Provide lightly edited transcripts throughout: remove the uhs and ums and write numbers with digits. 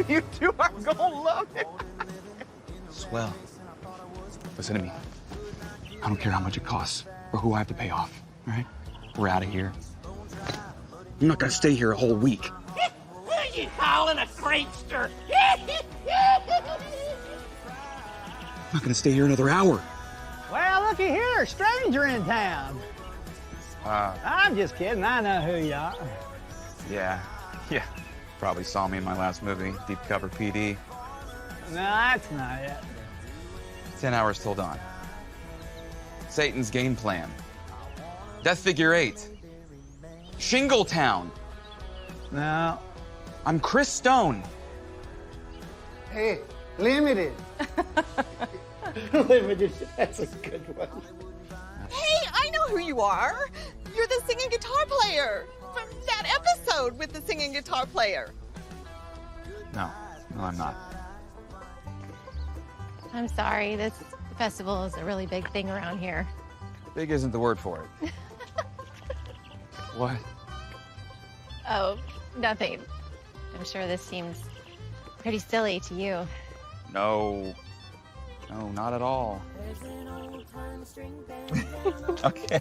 You two are gonna love it. Swell. Listen to me. I don't care how much it costs or who I have to pay off, all right? We're out of here. I'm not gonna stay here a whole week. Who are you calling a creepster? I'm not gonna stay here another hour. Well, looky here, stranger in town. I'm just kidding. I know who you are. Yeah. Probably saw me in my last movie, Deep Cover PD. No, that's not it. 10 hours till dawn. Satan's game plan. Death Figure 8. Shingletown. No. I'm Chris Stone. Hey, limited. Limited, that's a good one. Hey, I know who you are. You're the singing guitar player from that episode with the singing guitar player. No, I'm not. I'm sorry, this festival is a really big thing around here. Big isn't the word for it. What? Oh, nothing. I'm sure this seems pretty silly to you. No, not at all. Okay.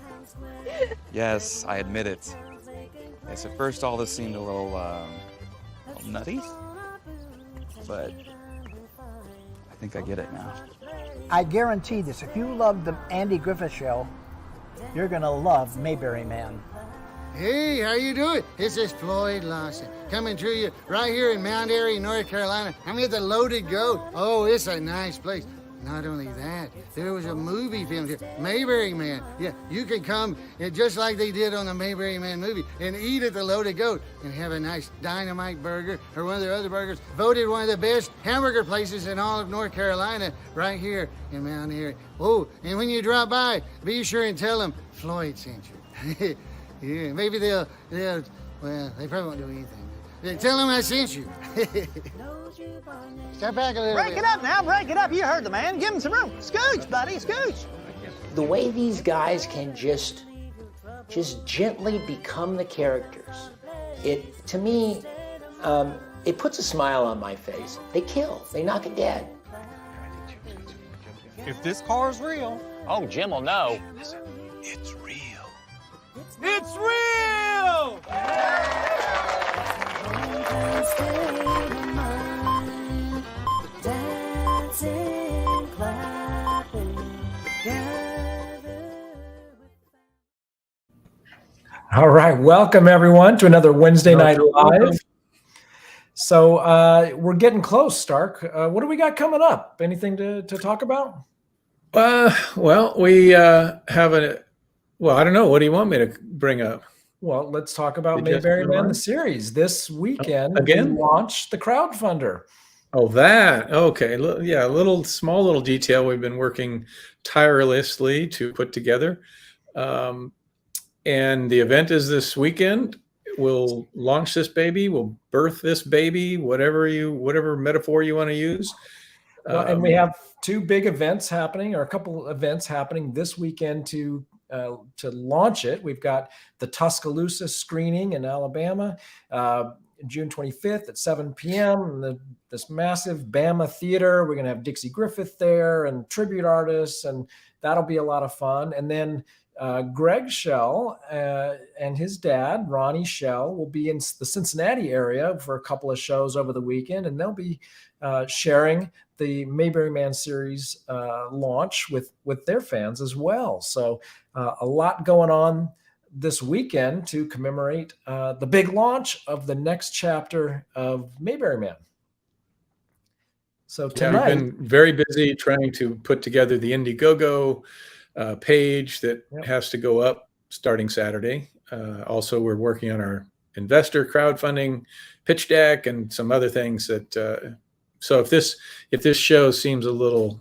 Yes, I admit it. Yes, at first all this seemed a little nutty, but I think I get it now. I guarantee this, if you love the Andy Griffith Show, you're gonna love Mayberry Man. Hey, how you doing? This is Floyd Lawson, coming to you right here in Mount Airy, North Carolina. I'm at the Loaded Goat. Oh, it's a nice place. Not only that, there was a movie filmed here, Mayberry Man. Yeah, you can come, and just like they did on the Mayberry Man movie, and eat at the Loaded Goat and have a nice dynamite burger or one of their other burgers. Voted one of the best hamburger places in all of North Carolina, right here in Mount Airy. Oh, and when you drop by, be sure and tell them Floyd sent you. Yeah, maybe they'll, well, they probably won't do anything. Tell them I sent you. Step back a little bit. Break it up now, break it up. You heard the man. Give him some room. Scooch, buddy, scooch. The way these guys can just gently become the characters, to me, it puts a smile on my face. They kill, they knock it dead. If this car's real, Oh, Jim will know. It's real. it's real! All right, welcome everyone to another Wednesday Night Live. So we're getting close, Stark. What do we got coming up? Anything to talk about? Well, we have I don't know. What do you want me to bring up? Well, let's talk about Mayberry Man, the series. This weekend, again? we launched the crowdfunder. Oh, that. Okay. Yeah, a small little detail we've been working tirelessly to put together. And the event is this weekend. We'll launch this baby. We'll birth this baby, whatever metaphor you want to use. And we have two big events happening, or a couple events happening this weekend to launch it. We've got the Tuscaloosa screening in Alabama, June 25th at 7 p.m. in this massive Bama theater. We're going to have Dixie Griffith there and tribute artists, and that'll be a lot of fun. And then Greg Schell and his dad, Ronnie Schell, will be in the Cincinnati area for a couple of shows over the weekend, and they'll be sharing the Mayberry Man series launch with their fans as well. So a lot going on this weekend to commemorate the big launch of the next chapter of Mayberry Man. So tonight, we've been very busy trying to put together the Indiegogo page that has to go up starting Saturday. Also, we're working on our investor crowdfunding pitch deck and some other things that. So if this show seems a little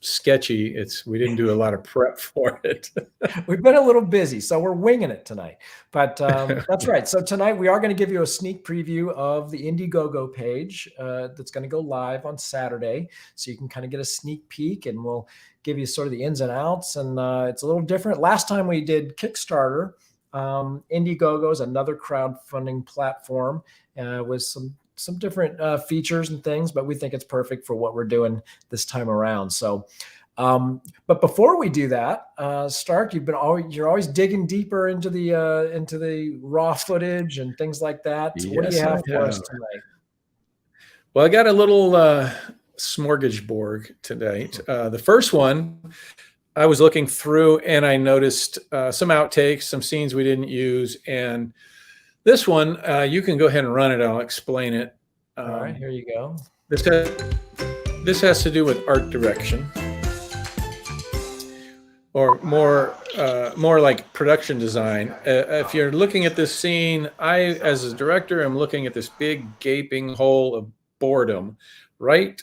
sketchy, we didn't do a lot of prep for it. We've been a little busy, so we're winging it tonight. But that's right. So tonight we are going to give you a sneak preview of the Indiegogo page that's going to go live on Saturday, so you can kind of get a sneak peek, and we'll give you sort of the ins and outs. And it's a little different. Last time we did Kickstarter. Indiegogo is another crowdfunding platform with some features and things, but we think it's perfect for what we're doing this time around. So, but before we do that, Stark, you're always digging deeper into the raw footage and things like that. What do you have for us tonight? Well, I got a little smorgasbord tonight. The first one, I was looking through and I noticed some outtakes, some scenes we didn't use, and this one, you can go ahead and run it. I'll explain it. All right, here you go. This has to do with art direction, or more like production design. If you're looking at this scene, I, as a director, am looking at this big gaping hole of boredom right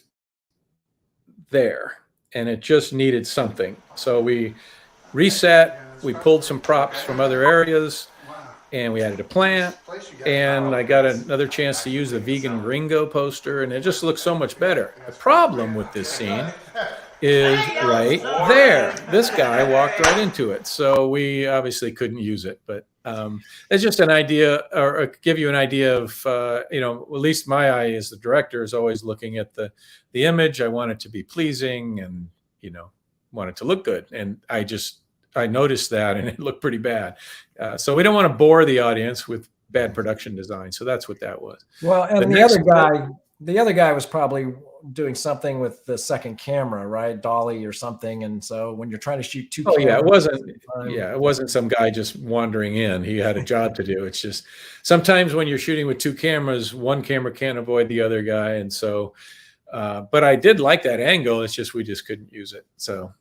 there, and it just needed something. So we reset, we pulled some props from other areas, and we added a plant, and I got another chance to use the vegan gringo poster, and it just looks so much better. The problem with this scene is right there. This guy walked right into it, so we obviously couldn't use it, but it's just an idea, or give you an idea of, at least my eye as the director is always looking at the image. I want it to be pleasing and, want it to look good. And I noticed that, and it looked pretty bad. So we don't want to bore the audience with bad production design. So that's what that was. Well, and the other guy was probably doing something with the second camera, right? Dolly or something. And so when you're trying to shoot two cameras, it wasn't some guy just wandering in. He had a job to do. It's just sometimes when you're shooting with two cameras, one camera can't avoid the other guy. And so, but I did like that angle. It's just, we just couldn't use it. So,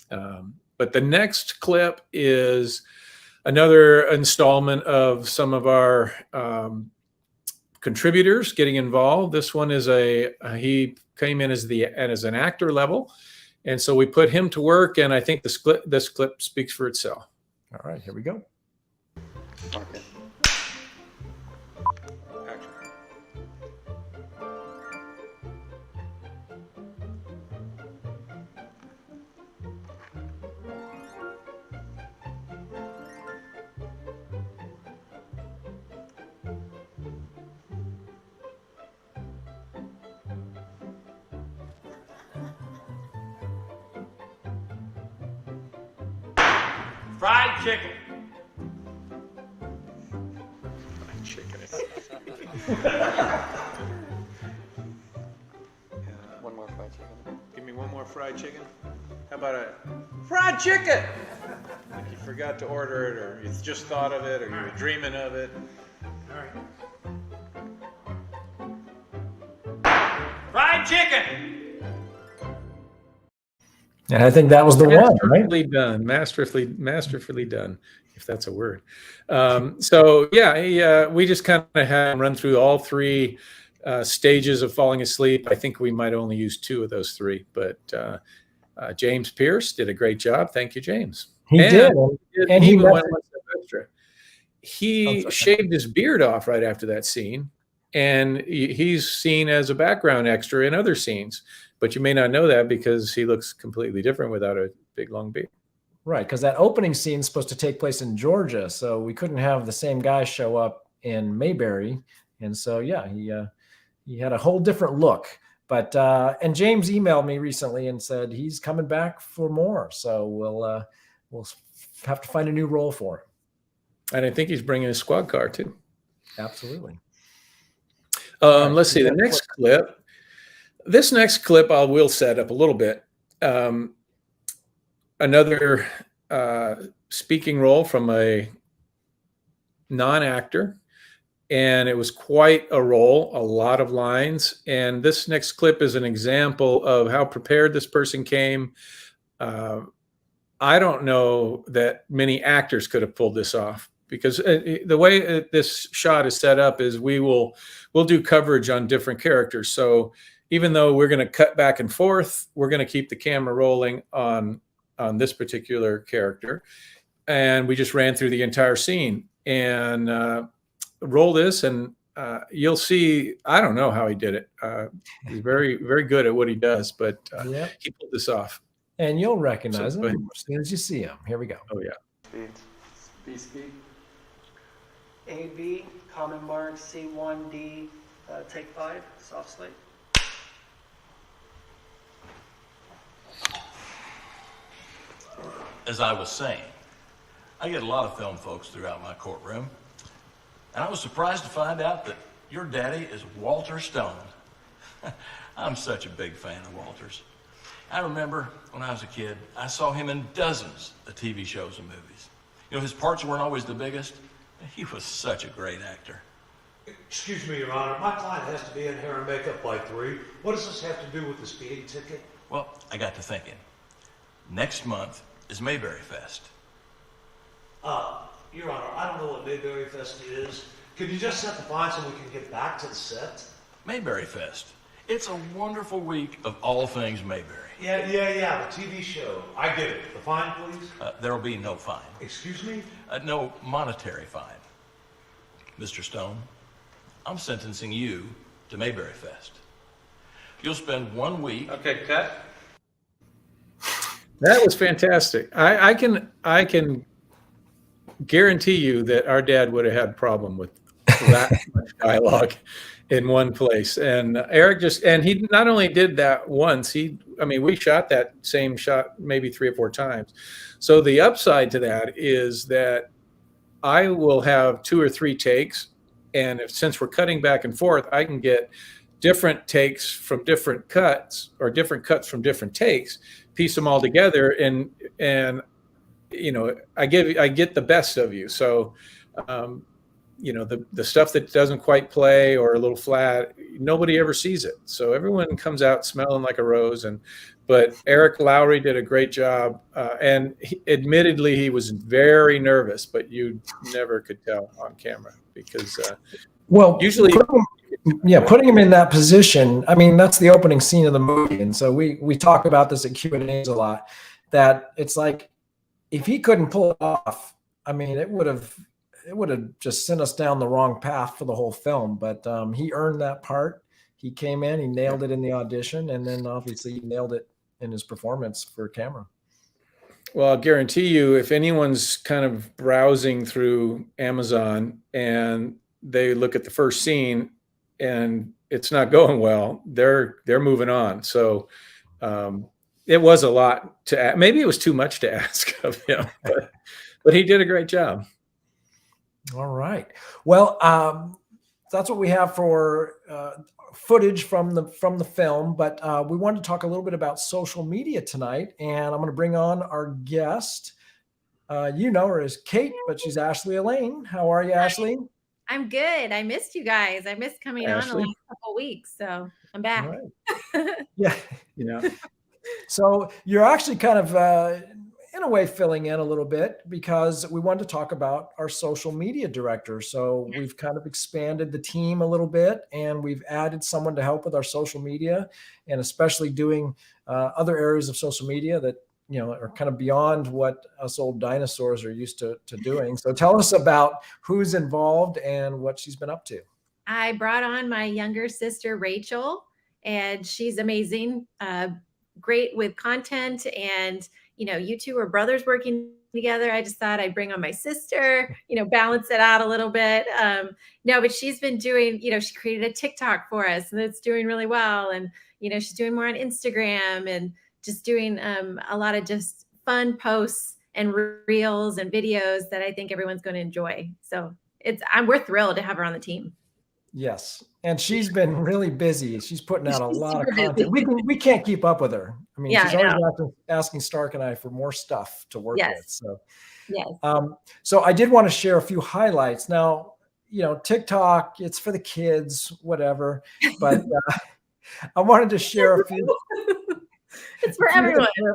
but the next clip is another installment of some of our contributors getting involved. This one is he came in as an actor level, and so we put him to work, and I think this clip speaks for itself. All right, here we go. Okay. Fried chicken. Fried chicken. One more fried chicken. Give me one more fried chicken. How about a fried chicken? Like you forgot to order it, or you just thought of it, or you were dreaming of it. All right. Fried chicken. And I think that was the one, right? Masterfully done, if that's a word. So yeah, we just kind of had him run through all three stages of falling asleep. I think we might only use two of those three, but James Pierce did a great job. Thank you, James. He did. And he went one step extra. He shaved his beard off right after that scene, and he's seen as a background extra in other scenes. But you may not know that because he looks completely different without a big long beard. Right, because that opening scene is supposed to take place in Georgia, so we couldn't have the same guy show up in Mayberry, and so yeah, he had a whole different look. But and James emailed me recently and said he's coming back for more, so we'll have to find a new role for him. And I think he's bringing a squad car too. Absolutely. Let's see the next clip. This next clip I will set up a little bit. Another speaking role from a non-actor, and it was quite a role, a lot of lines. And this next clip is an example of how prepared this person came. I don't know that many actors could have pulled this off, because the way this shot is set up is we'll do coverage on different characters. So even though we're going to cut back and forth, we're going to keep the camera rolling on this particular character. And we just ran through the entire scene and roll this, and you'll see, I don't know how he did it. He's very, very good at what he does, but he pulled this off. And you'll recognize him as soon as you see him. Here we go. Oh, yeah. Speed. AB, common mark, C1D, Take 5, soft slate. As I was saying, I get a lot of film folks throughout my courtroom, and I was surprised to find out that your daddy is Walter Stone. I'm such a big fan of Walter's. I remember when I was a kid, I saw him in dozens of TV shows and movies. You know, his parts weren't always the biggest. He was such a great actor. Excuse me, Your Honor. My client has to be in hair and makeup by 3. What does this have to do with the speeding ticket? Well, I got to thinking. Next month is Mayberry Fest. Your Honor, I don't know what Mayberry Fest is. Could you just set the fine so we can get back to the set? Mayberry Fest. It's a wonderful week of all things Mayberry. Yeah, the TV show. I get it. The fine, please? There'll be no fine. Excuse me? No monetary fine. Mr. Stone, I'm sentencing you to Mayberry Fest. You'll spend 1 week. Okay, cut. That was fantastic. I can guarantee you that our dad would have had a problem with that much dialogue in one place. And Eric he not only did that once, we shot that same shot maybe 3 or 4 times. So the upside to that is that I will have 2 or 3 takes. And since we're cutting back and forth, I can get different takes from different cuts or different cuts from different takes, piece them all together. And I get the best of you. So, the stuff that doesn't quite play or a little flat, nobody ever sees it. So everyone comes out smelling like a rose. But Eric Lowry did a great job. And admittedly, he was very nervous, but you never could tell on camera because usually putting him in that position. I mean, that's the opening scene of the movie. And so we talk about this at Q&As a lot, that it's like, if he couldn't pull it off, I mean, it would have just sent us down the wrong path for the whole film. But he earned that part. He came in, he nailed it in the audition, and then obviously he nailed it in his performance for camera. Well, I'll guarantee you, if anyone's kind of browsing through Amazon and they look at the first scene and it's not going well, they're moving on. So it was a lot to maybe it was too much to ask of him, but he did a great job. All right. Well, that's what we have for footage from the film, but we wanted to talk a little bit about social media tonight, and I'm going to bring on our guest. You know her as Kate, but she's Ashley Elaine. How are you, Ashley? I'm good. I missed you guys. I missed coming on the last couple of weeks, so I'm back. Right. Yeah. So you're actually kind of in a way filling in a little bit because we wanted to talk about our social media director. So we've kind of expanded the team a little bit, and we've added someone to help with our social media, and especially doing other areas of social media that are kind of beyond what us old dinosaurs are used to doing. So tell us about who's involved and what she's been up to. I brought on my younger sister, Rachel, and she's amazing. Great with content, and you two are brothers working together. I just thought I'd bring on my sister, balance it out a little bit. No, but she's been doing, she created a TikTok for us, and it's doing really well. And, she's doing more on Instagram and just doing a lot of just fun posts and reels and videos that I think everyone's going to enjoy. So we're thrilled to have her on the team. Yes. And she's been really busy. She's putting out a lot of content. We can't keep up with her. I mean, she's always asking Stark and I for more stuff to work with. So, so I did want to share a few highlights. Now, TikTok, it's for the kids, whatever. But I wanted to share a few. It's for everyone. I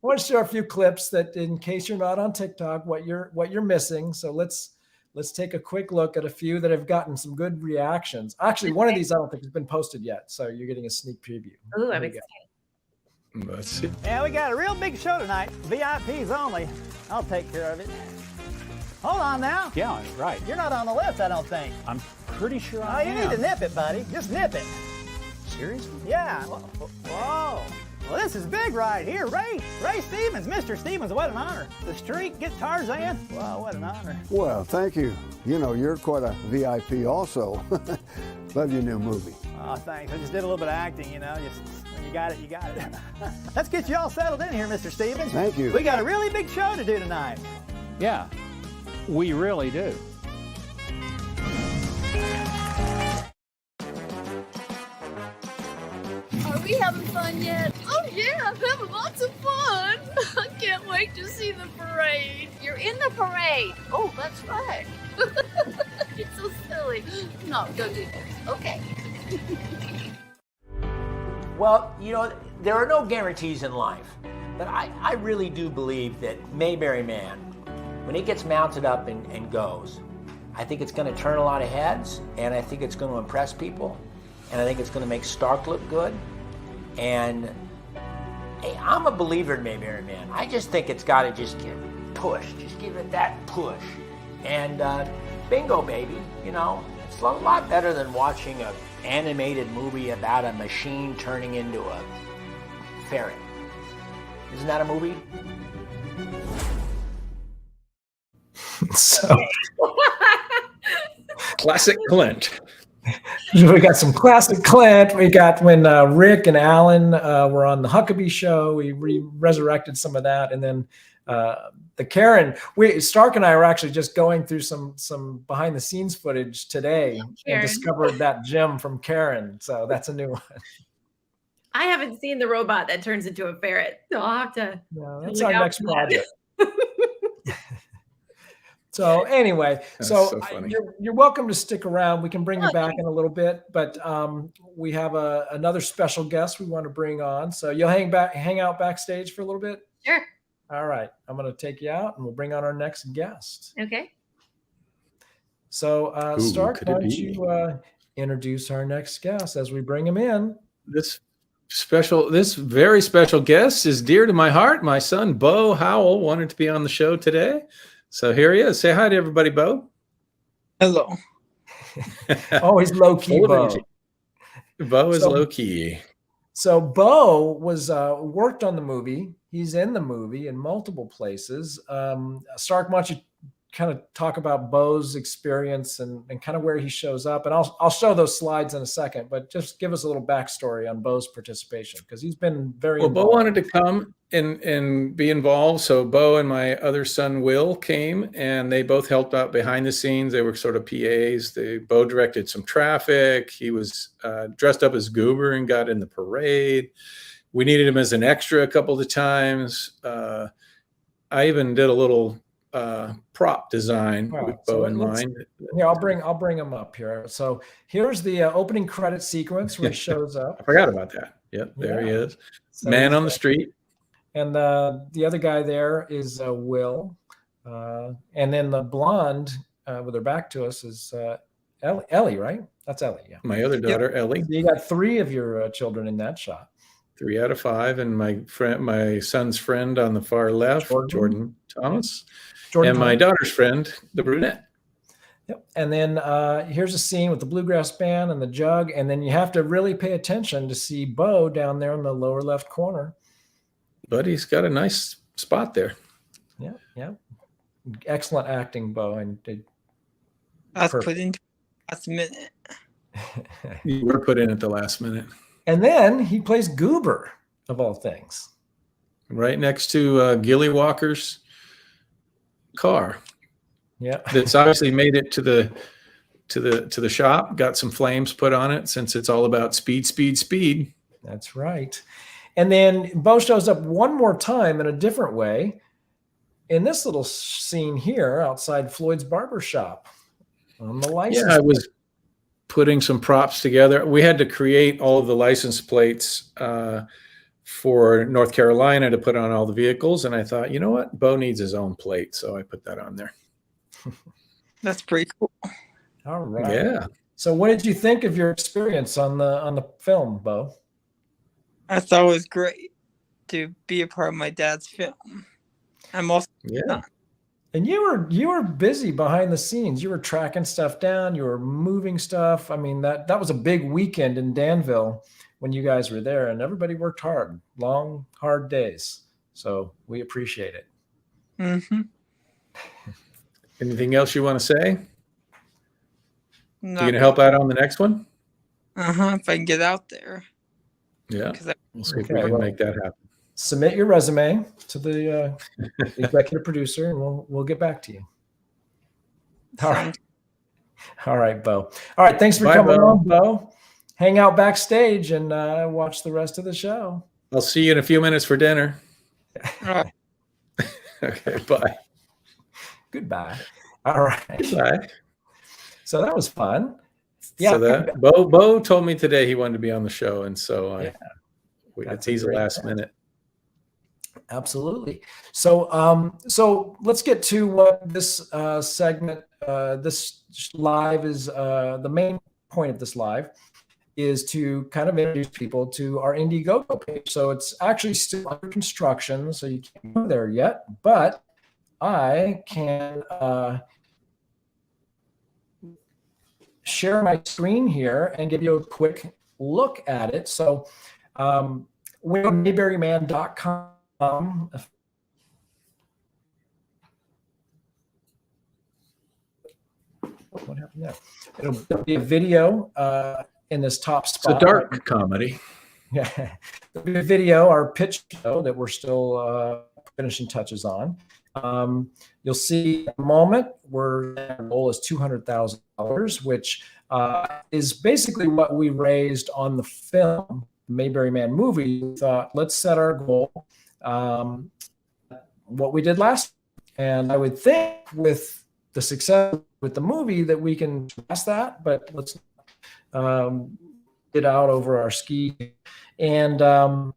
want to share a few clips that, in case you're not on TikTok, what you're missing. So let's take a quick look at a few that have gotten some good reactions. Actually, one of these I don't think has been posted yet, so you're getting a sneak preview. Ooh, I'm excited. Let's see. Yeah, we got a real big show tonight. VIPs only. I'll take care of it. Hold on now. Yeah, right. You're not on the list, I don't think. I'm pretty sure I am. You need to nip it, buddy. Just nip it. Seriously? Yeah. Whoa. Well, this is big right here. Ray Stevens, Mr. Stevens, what an honor. The streak, get Tarzan. Wow, what an honor. Well, thank you. You know, you're quite a VIP also. Love your new movie. Oh, thanks. I just did a little bit of acting, you know. Just when you got it, you got it. Let's get you all settled in here, Mr. Stevens. Thank you. We got a really big show to do tonight. Yeah, we really do. Are we having fun yet? Oh yeah, I'm having lots of fun. I can't wait to see the parade. You're in the parade. Oh, that's right. It's so silly. No, don't do this. Okay. Well, you know, there are no guarantees in life, but I really do believe that Mayberry Man, when it gets mounted up and goes, I think it's going to turn a lot of heads, and I think it's going to impress people, and I think it's going to make Stark look good. And hey, I'm a believer in Mayberry Man. I just think it's got to just get pushed. Just give it that push. And bingo, baby. You know, it's a lot better than watching an animated movie about a machine turning into a ferret. Isn't that a movie? So classic Clint. We got some classic Clint. We got when Rick and Alan were on the Huckabee show. We resurrected some of that, and then the Karen. Stark and I were actually just going through some behind the scenes footage today and discovered that gem from Karen. So that's a new one. I haven't seen the robot that turns into a ferret, so I'll have to. No, that's our next project. So anyway, you're welcome to stick around. We can bring you back in a little bit, but we have another special guest we want to bring on. So you'll hang out backstage for a little bit? Sure. All right. I'm going to take you out and we'll bring on our next guest. Okay. So Stark, why don't you introduce our next guest as we bring him in? This very special guest is dear to my heart. My son, Beau Howell, wanted to be on the show today. So here he is. Say hi to everybody, Beau. Hello. Always low key, Beau. Beau is low key. So Beau was worked on the movie. He's in the movie in multiple places. Stark, why don't you kind of talk about Beau's experience and kind of where he shows up? And I'll show those slides in a second, but just give us a little backstory on Beau's participation because he's been very involved. Beau wanted to come and be involved. So Beau and my other son, Will, came and they both helped out behind the scenes. They were sort of PAs. Beau directed some traffic. He was dressed up as Goober and got in the parade. We needed him as an extra a couple of times. I even did a little prop design with Beau in mind. Yeah, I'll bring him up here. So here's the opening credit sequence where he shows up. I forgot about that. Yep, there he is. So Man on the street. And the other guy there is Will. And then the blonde with her back to us is Ellie, right? That's Ellie, yeah. My other daughter, Ellie. So you got 3 of your children in that shot. 3 out of 5. And my son's friend on the far left, Jordan Thomas. And my daughter's friend, the brunette. Yep. And then here's a scene with the bluegrass band and the jug. And then you have to really pay attention to see Beau down there in the lower left corner. But he's got a nice spot there. Yeah, yeah. Excellent acting, Beau. And I was put in last minute. You were put in at the last minute. And then he plays Goober, of all things. Right next to Gilly Walker's car. Yeah. That's obviously made it to the shop, got some flames put on it since it's all about speed, speed, speed. That's right. And then Beau shows up one more time in a different way in this little scene here outside Floyd's barber shop on the license. Yeah, I was putting some props together. We had to create all of the license plates for North Carolina to put on all the vehicles. And I thought, you know what? Beau needs his own plate. So I put that on there. That's pretty cool. All right. Yeah. So what did you think of your experience on the film, Beau? I thought it was great to be a part of my dad's film. I'm also And you were busy behind the scenes. You were tracking stuff down. You were moving stuff. I mean, that was a big weekend in Danville when you guys were there, and everybody worked hard, long, hard days. So we appreciate it. Mm-hmm. Anything else you want to say? You going to Not help out on the next one? if I can get out there. Yeah. We'll see if we Okay, can well, make that happen. Submit your resume to the executive producer, and we'll get back to you. All right. All right, Beau. All right, thanks for Bye, coming Beau. on, Beau. Hang out backstage and watch the rest of the show. I'll see you in a few minutes for dinner. All right. Okay, bye. Goodbye. All right. Goodbye. So that was fun. Yeah. So that Beau told me today he wanted to be on the show, and so That's he's a a great last plan. minute. So so let's get to what this segment, this live is, the main point of this live is to kind of introduce people to our Indiegogo page. So it's actually still under construction, so you can't go there yet, but I can share my screen here and give you a quick look at it. So we go to mayberryman.com. What happened there? There'll be a video in this top spot. It's a dark comedy. Yeah, there'll be a video, our pitch show that we're still finishing touches on. You'll see at the moment our goal is $200,000, which is basically what we raised on the film Mayberry Man movie. We thought, let's set our goal, what we did last. And I would think with the success with the movie that we can pass that, but let's get out over our ski. And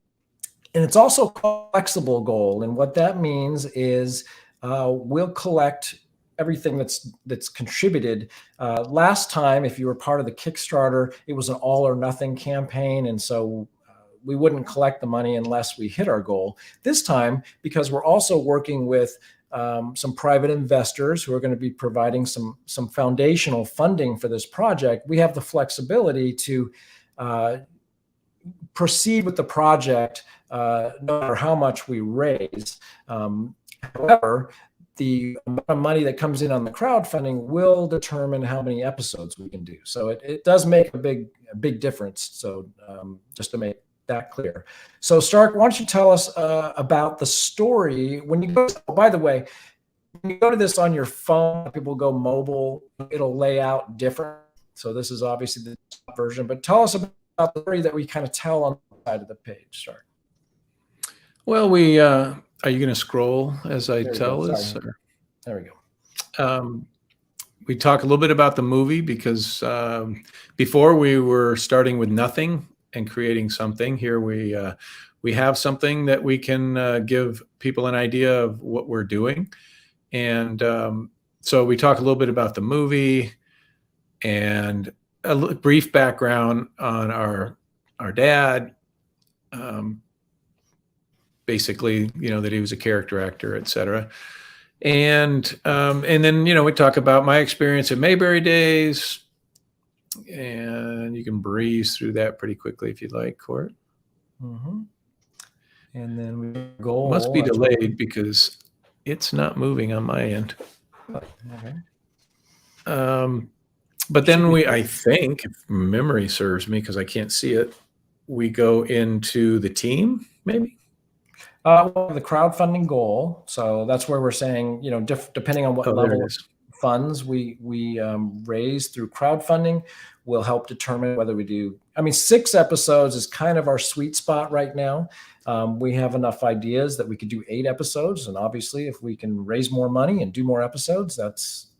it's also a flexible goal. And what that means is we'll collect everything that's contributed. Last time, if you were part of the Kickstarter, it was an all or nothing campaign. And so we wouldn't collect the money unless we hit our goal. This time, because we're also working with some private investors who are going to be providing some foundational funding for this project, we have the flexibility to proceed with the project no matter how much we raise. However, the amount of money that comes in on the crowdfunding will determine how many episodes we can do. So it does make a big difference. So just to make that clear. So Stark, why don't you tell us about the story? When you go, oh, by the way, when you go to this on your phone, people go mobile, it'll lay out different. So this is obviously the top version, but tell us about the story that we kind of tell on the side of the page, Stark. Well, we are you going to scroll as I tell this? Or? There we go. We talk a little bit about the movie because before we were starting with nothing and creating something. Here we have something that we can give people an idea of what we're doing. And so we talk a little bit about the movie and a brief background on our dad. Basically, that he was a character actor, etc. And then, we talk about my experience at Mayberry Days, and you can breeze through that pretty quickly if you'd like, Court. Mm-hmm. And then we go. Must be delayed because it's not moving on my end. Okay. But then I think, if memory serves me, because I can't see it, we go into the team, maybe? The crowdfunding goal. So that's where we're saying, depending on what level of funds we raise through crowdfunding, will help determine whether we do. 6 episodes is kind of our sweet spot right now. We have enough ideas that we could do 8 episodes. And obviously, if we can raise more money and do more episodes, that's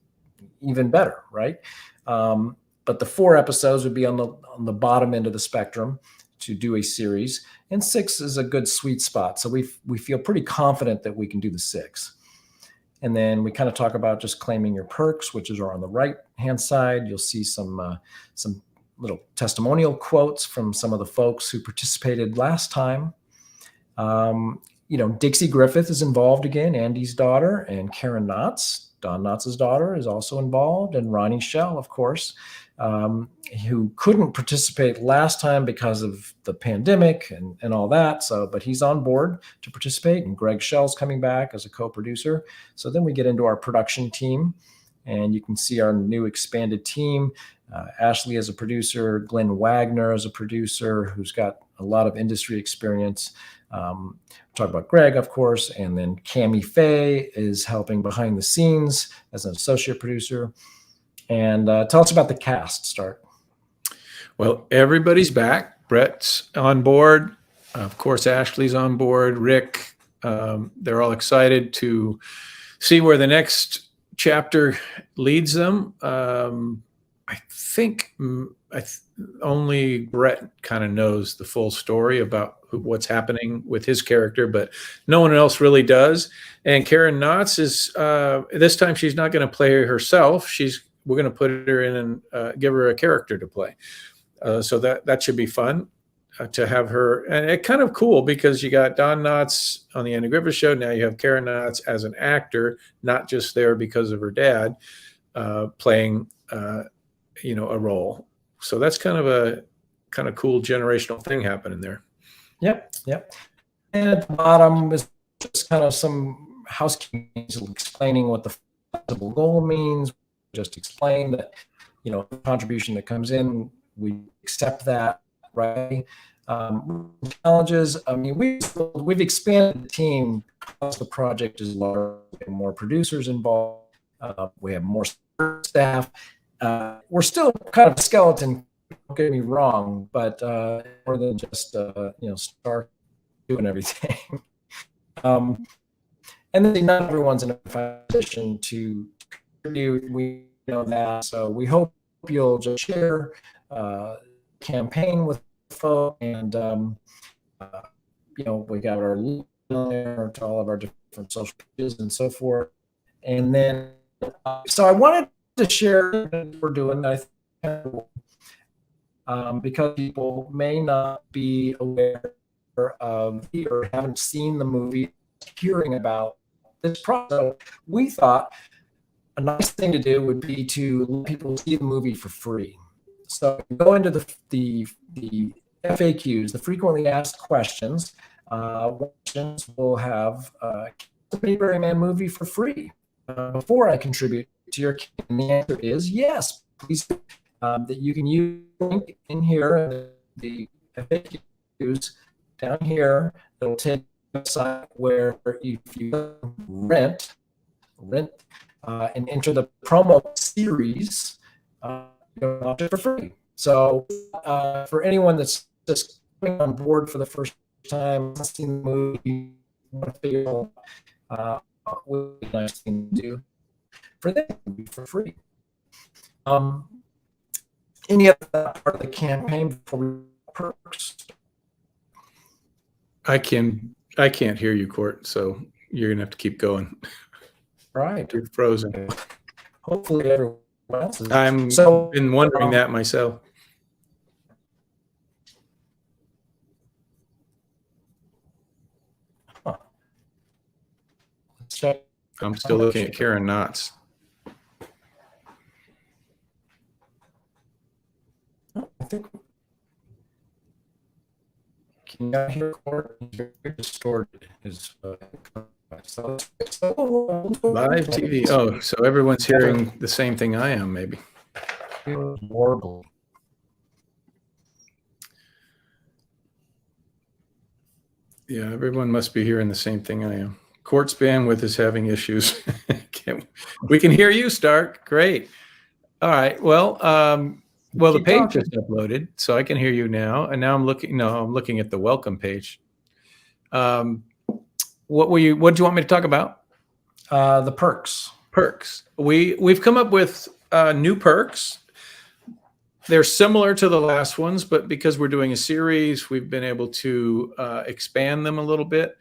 even better, right? But the 4 episodes would be on the bottom end of the spectrum to do a series, and 6 is a good sweet spot. So we feel pretty confident that we can do the 6. And then we kind of talk about just claiming your perks, which is on the right-hand side. You'll see some little testimonial quotes from some of the folks who participated last time. Dixie Griffith is involved again, Andy's daughter, and Karen Knotts, Don Knotts' daughter, is also involved, and Ronnie Shell, of course. who couldn't participate last time because of the pandemic and all that. But he's on board to participate, and Greg Schell's coming back as a co-producer. So then we get into our production team, and you can see our new expanded team. Ashley as a producer, Glenn Wagner as a producer, who's got a lot of industry experience. Talk about Greg, of course, and then Cammie Faye is helping behind the scenes as an associate producer. And tell us about the cast, Stark. Well, everybody's back. Brett's on board. Of course, Ashley's on board. Rick, they're all excited to see where the next chapter leads them. I think only Brett kind of knows the full story about what's happening with his character, but no one else really does. And Karen Knotts is this time she's not going to play herself. We're going to put her in and give her a character to play. So that should be fun to have her. And it's kind of cool because you got Don Knotts on the Andy Griffith Show. Now you have Karen Knotts as an actor, not just there because of her dad playing a role. So that's kind of a cool generational thing happening there. Yep. And at the bottom is just kind of some housekeeping, explaining what the flexible goal means. Just explain that, the contribution that comes in, we accept that, right? Challenges. I mean, we've expanded the team because the project is larger, more producers involved. We have more staff. We're still kind of a skeleton. Don't get me wrong, but more than just start doing everything. And then not everyone's in a position to contribute. We know that, so we hope you'll just share campaign with folks, and we got our link there to all of our different social pages and so forth. And then, so I wanted to share what we're doing. I think, because people may not be aware of or haven't seen the movie, hearing about this process, we thought a nice thing to do would be to let people see the movie for free. So go into the FAQs, the frequently asked questions. We'll have the Mayberry Man movie for free before I contribute to your. And the answer is yes, please. That you can use the link in here, the FAQs down here. It'll take a website where if you rent, and enter the promo series, for free. So for anyone that's just coming on board for the first time, seen the movie, want to figure out what would be a nice thing to do for them for free. Any other part of the campaign before we perks? I can't hear you, Court, so you're gonna have to keep going. Right. You're frozen. Hopefully everyone else is. I've been wondering that myself. Let's check. I'm still looking at Karen Knotts. I think. Can you hear Court? It's very distorted. Live TV. Oh, so everyone's hearing the same thing I am, maybe. Warble. Yeah, everyone must be hearing the same thing I am. Court's bandwidth is having issues. We can hear you, Stark. Great. All right. Well, the page just uploaded, so I can hear you now. And now I'm looking at the welcome page. What did you want me to talk about? The perks. We've come up with new perks. They're similar to the last ones, but because we're doing a series, we've been able to expand them a little bit.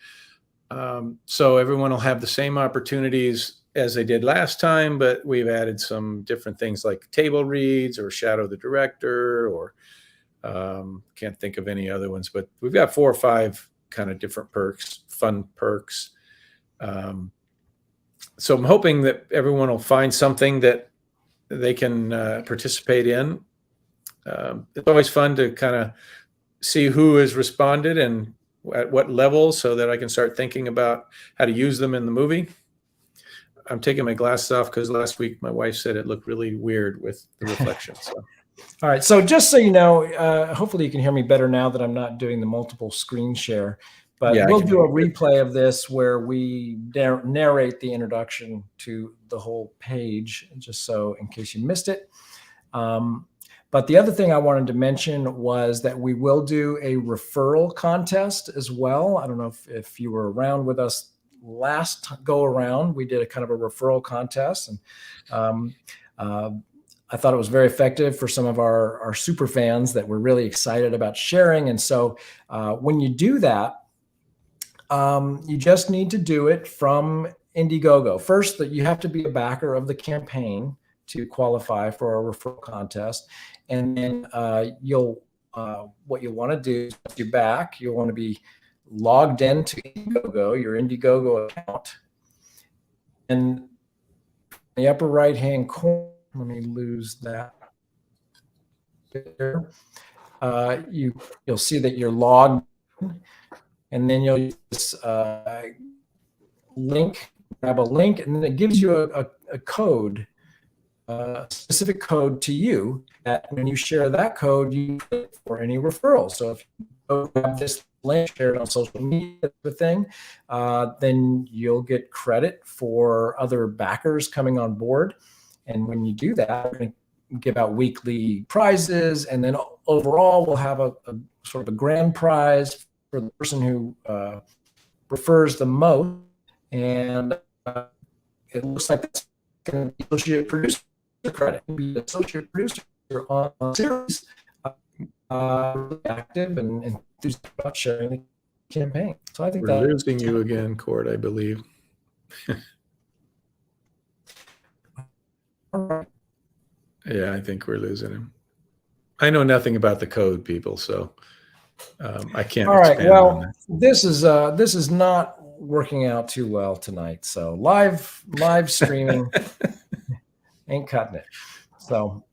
So everyone will have the same opportunities as they did last time, but we've added some different things like table reads or shadow the director, or can't think of any other ones, but we've got 4 or 5 kind of different perks, fun perks. So I'm hoping that everyone will find something that they can participate in. it's always fun to kind of see who has responded and at what level, so that I can start thinking about how to use them in the movie. I'm taking my glasses off because last week my wife said it looked really weird with the reflection. So. All right. So just so you know, hopefully you can hear me better now that I'm not doing the multiple screen share. But Yeah, we'll do a replay of this where we narrate the introduction to the whole page, just so in case you missed it. But the other thing I wanted to mention was that we will do a referral contest as well. I don't know if you were around with us last go around. We did a kind of a referral contest, and I thought it was very effective for some of our super fans that were really excited about sharing. And so when you do that, you just need to do it from Indiegogo. First, that you have to be a backer of the campaign to qualify for a referral contest. And then what you'll want to do is you back, you'll want to be logged into Indiegogo, your Indiegogo account. And in the upper right-hand corner, let me lose that there. You'll see that you're logged in, and then you'll use grab a link, and then it gives you a code, a specific code to you. That when you share that code, you get for any referrals. So if you go grab this link, share it on social media, then you'll get credit for other backers coming on board. And when you do that, we're going to give out weekly prizes, and then overall we'll have a sort of a grand prize for the person who refers the most. And it looks like it's going to be associate producer credit. Be associate producer on a series, active and enthused about sharing the campaign. So I think we're losing you again, Cord, I believe. Yeah, I think we're losing him. I know nothing about the code, people, so I can't. All right. Well, this is not working out too well tonight. So live streaming ain't cutting it. So,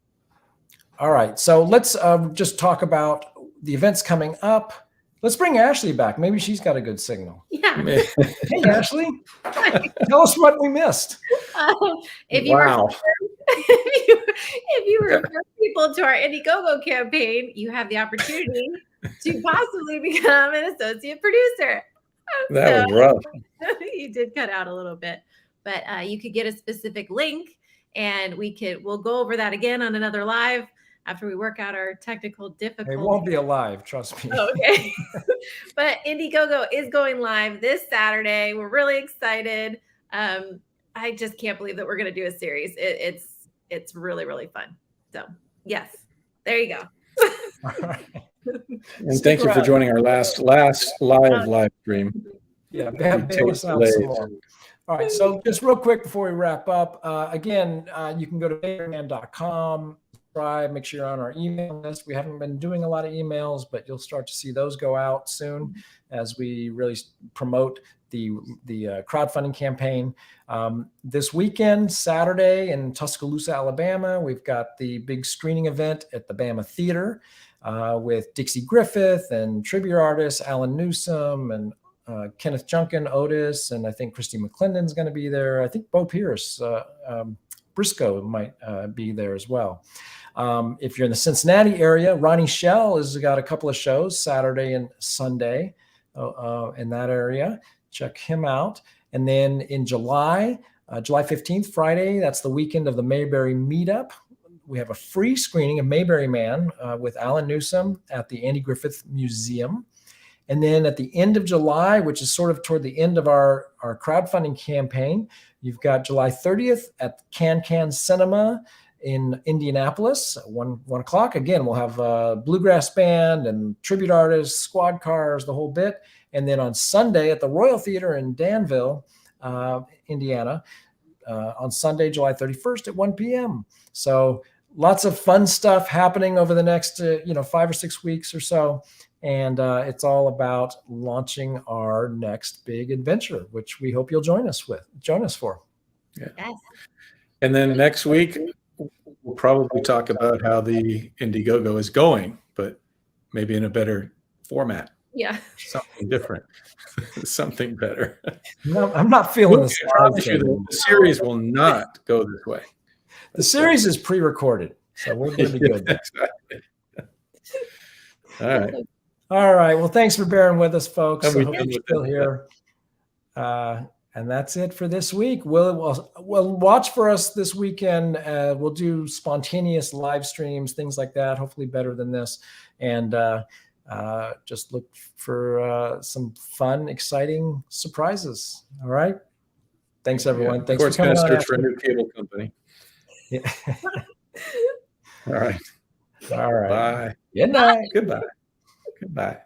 all right. So let's just talk about the events coming up. Let's bring Ashley back. Maybe she's got a good signal. Yeah. Hey, Ashley, tell us what we missed. If you refer people to our Indiegogo campaign, you have the opportunity to possibly become an associate producer. That was rough. You did cut out a little bit, but you could get a specific link, and we'll go over that again on another live after we work out our technical difficulties. It won't be a live, trust me. Okay. But Indiegogo is going live this Saturday. We're really excited. I just can't believe that we're going to do a series. It's really, really fun. So yes, there you go. All right. And thank you for joining our last live stream. Yeah, bail us out some more. All right, so just real quick before we wrap up, again, you can go to mayberryman.com, subscribe, make sure you're on our email list. We haven't been doing a lot of emails, but you'll start to see those go out soon as we really promote the crowdfunding campaign. This weekend, Saturday in Tuscaloosa, Alabama, we've got the big screening event at the Bama Theater with Dixie Griffith and tribute artists Alan Newsome and Kenneth Junkin, Otis, and I think Christy McClendon's going to be there. I think Beau Pierce, Briscoe might be there as well. If you're in the Cincinnati area, Ronnie Shell has got a couple of shows Saturday and Sunday in that area. Check him out. And then in July 15th, Friday, that's the weekend of the Mayberry Meetup. We have a free screening of Mayberry Man with Alan Newsome at the Andy Griffith Museum. And then at the end of July, which is sort of toward the end of our crowdfunding campaign, you've got July 30th at Can Cinema in Indianapolis at 1 o'clock. Again, we'll have a bluegrass band and tribute artists, squad cars, the whole bit. And then on Sunday at the Royal Theater in Danville, Indiana, on Sunday, July 31st at 1 p.m. So lots of fun stuff happening over the next 5 or 6 weeks or so. And it's all about launching our next big adventure, which we hope you'll join us for. Yeah. Yes. And then next week, we'll probably talk about how the Indiegogo is going, but maybe in a better format. Yeah. Something different. Something better. No, I'm not feeling this. I promise you the series will not go this way. The series is pre-recorded, so we're going to be good. Exactly. All right. All right. Well, thanks for bearing with us, folks. Have I we hope done you're with still that? here. And that's it for this week. We'll watch for us this weekend. We'll do spontaneous live streams, things like that, hopefully better than this. And just look for some fun, exciting surprises. All right. Thanks, everyone. Yeah. Thanks Of course, for coming on. search for a new cable company. Yeah. All right. All right. Bye. Good night. Goodbye. Goodbye.